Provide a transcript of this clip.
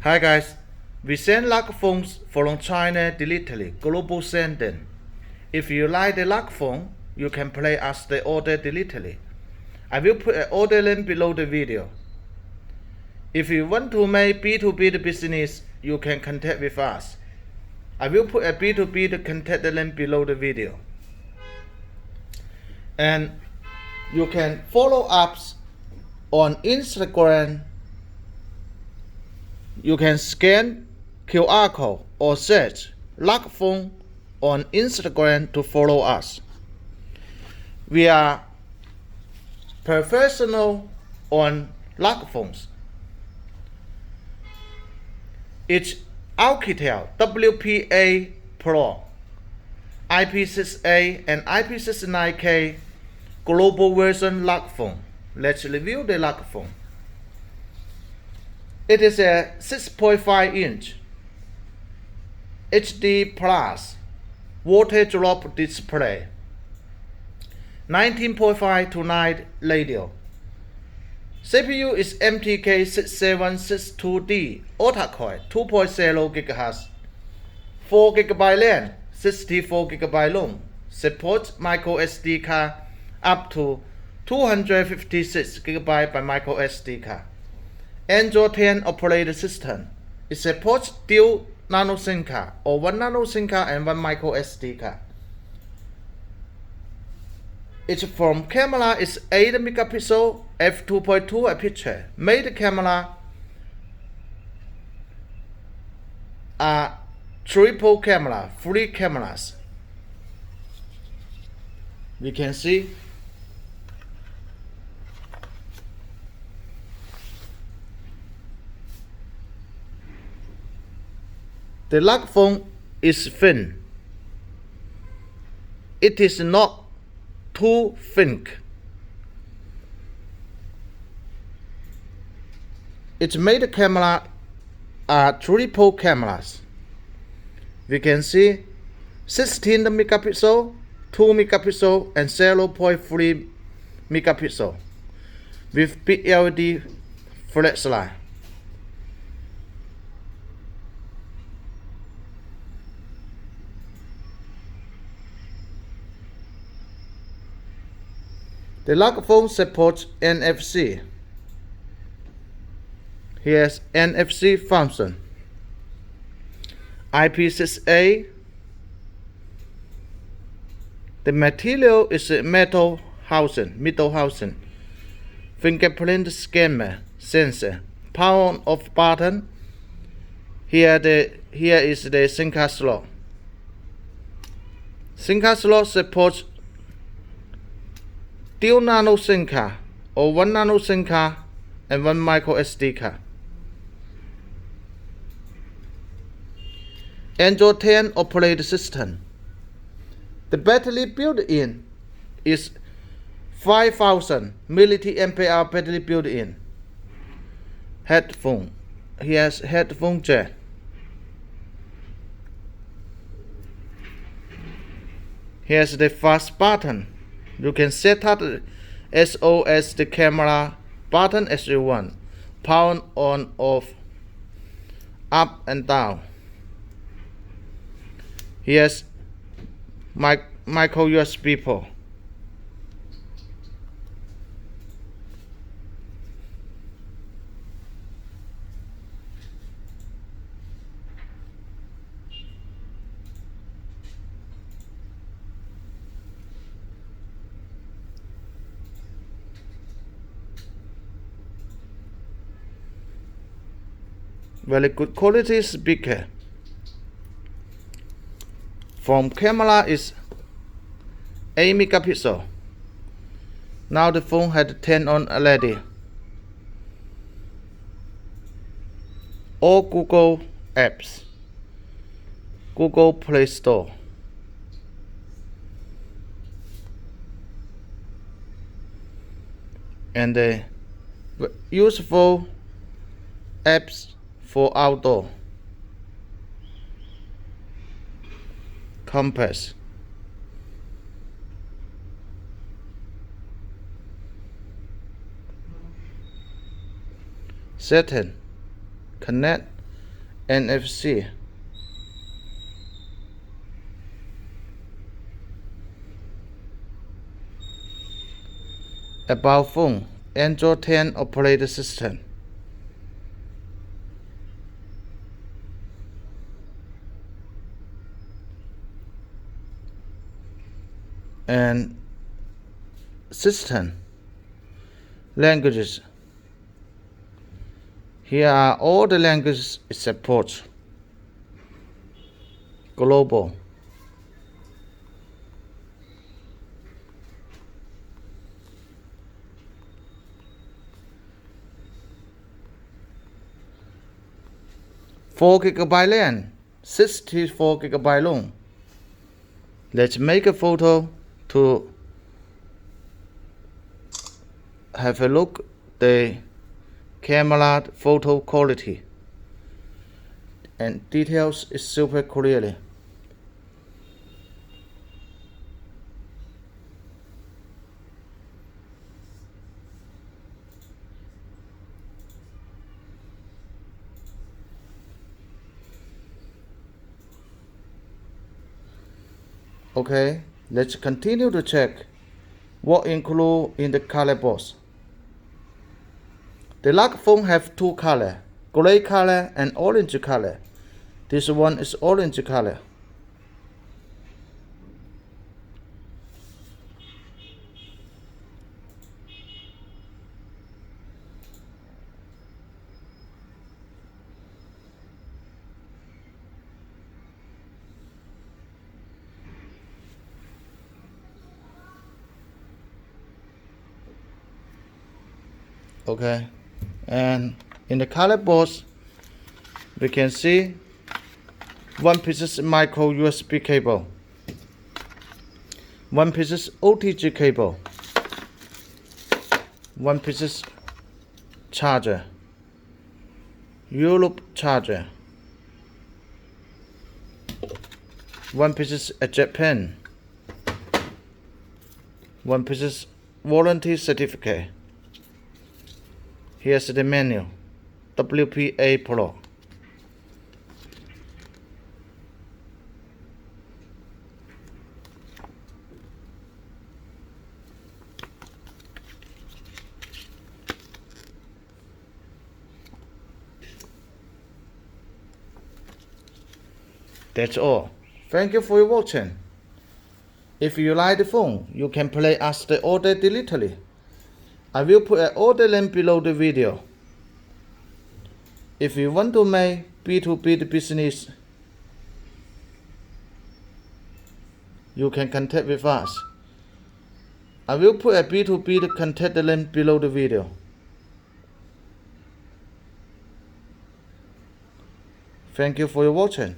Hi guys, we send lock phones from China directly, global sending. If you like the lock phone, you can place us the order directly. I will put an order link below the video. If you want to make B2B business, you can contact with us. I will put a B2B contact link below the video. And you can follow us on Instagram. You can scan QR code or search lock phone on Instagram to follow us. We are professional on lock phones. It's Oukitel WP8Pro, IP68 and IP69K global version lock phone. Let's review the lock phone. It is a 6.5 inch HD Plus water drop display, 19.5 to 9 radio. CPU is MTK6762D octa-core 2.0 GHz, 4 GB RAM, 64 GB ROM. Supports micro SD card up to 256 GB by micro SD card. Android 10 operating system. It supports dual nano SIM card or 1 nano SIM card and 1 micro SD card. Its front camera is 8 megapixel f2.2 aperture. Main camera are triple camera, 3 cameras. We can see the lock phone is thin. It is not too thin. Its main camera are triple cameras. We can see 16 megapixel, 2 megapixel and 0.3 megapixel with big LED flashlight. The lock phone supports NFC. Here's NFC function. IP68. The material is metal housing. Fingerprint scanner sensor. Power on off button. Here is the SIM card slot. SIM card slot supports dual nano SIM card or 1 nano SIM card and 1 micro SD card. Android 10 operating system. The battery built-in is 5000 mAh battery built-in. Headphone. Here's headphone jack. Here's the fast button. You can set up SOS the camera button as you want. Power on, off, up and down. Here's micro USB port. Very good quality speaker. Front camera is 8 megapixel. Now the phone had 10 on already. All Google apps. Google Play Store. And useful apps for outdoor. Compass. Setting. Connect NFC. About phone, Android 10 operating system. And system languages. Here are all the languages it supports. Global. Four GB RAM, 64 GB long. Let's make a photo to have a look the camera photo quality and details is super clearly. Okay, let's continue to check what include in the color box. The Ruggedphone have two color, gray color and orange color. This one is orange color. Okay, and in the color box we can see one piece micro USB cable, one piece OTG cable, one piece charger, Europe charger, one piece eject pen, one piece warranty certificate. Here's the menu, WP8Pro. That's all. Thank you for your watching. If you like the phone, you can place us the order directly. I will put an order link below the video. If you want to make B2B business, you can contact with us. I will put a B2B contact link below the video. Thank you for your watching.